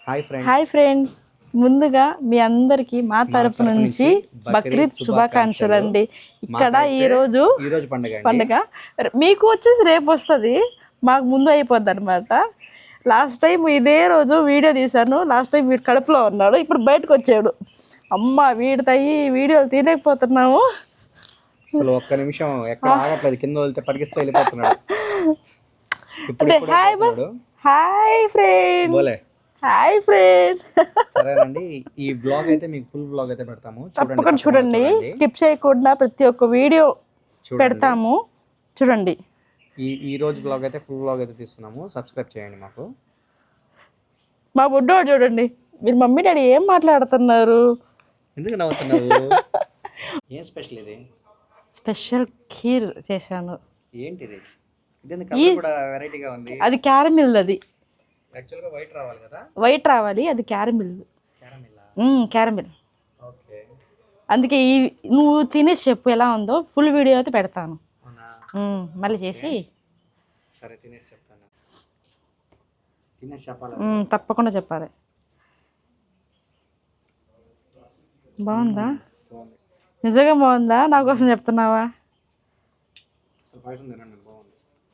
Hi friends, ముందుగా మీ అందరికి మా తరపు నుంచి బక్రీద్ శుభాకాంక్షలు అండి. ఇక్కడ ఈరోజు పండుగ మీకు వచ్చేసి రేపు వస్తుంది, మాకు ముందు అయిపోద్ది అనమాట. లాస్ట్ టైం ఇదే రోజు వీడియో తీశాను. లాస్ట్ టైం వీడు కడుపులో ఉన్నాడు, ఇప్పుడు బయటకు వచ్చాడు. అమ్మ వీడితో వీడియోలు తీయలేకపోతున్నాము. అసలు ఒక్క నిమిషం ఎక్కడ ఆగట్లేదు, కింద వదిలితే పరిగిస్తే వెళ్ళిపోతున్నాడు. Hi friend, hi friend. సరేనండి, ఈ బ్లాగ్ అయితే మీకు ఫుల్ బ్లాగ్ అయితే పెడతాము, తప్పకుండా చూడండి. స్కిప్ చేయకుండా ప్రతి ఒక్క వీడియో పెడతాము, చూడండి. ఈ రోజు బ్లాగ్ అయితే ఫుల్ బ్లాగ్ అయితే తీస్తున్నాము, సబ్స్క్రైబ్ చేయండి మాకు. మా బుడ్డోడు చూడండి, మీరు మమ్మీ డాడీ ఏం మాట్లాడుతున్నారు? ఎందుకు నవ్వుతున్నావు? ఏం స్పెషల్ ఇది? స్పెషల్ ఖీర్ చేశాను. ఏంటిది? ఇది కూడా వెరైటీగా ఉంది. అది క్యారమిల్. అది యాక్చువల్గా వైట్ రావాలి కదా? వైట్ రావాలి, అది క్యారమిల్. క్యారమిల్. ఓకే. అందుకే నువ్వు తినేసి చెప్పు ఎలా ఉందో. ఫుల్ వీడియో అయితే పెడతాను మళ్ళీ చేసి. సరే, తినేసి చెప్తాను. తినేసి చెప్పాలి, తప్పకుండా చెప్పాలి. బాగుందా? నిజంగా బాగుందా? నా కోసం చెప్తున్నావా? పాయసం తినండి.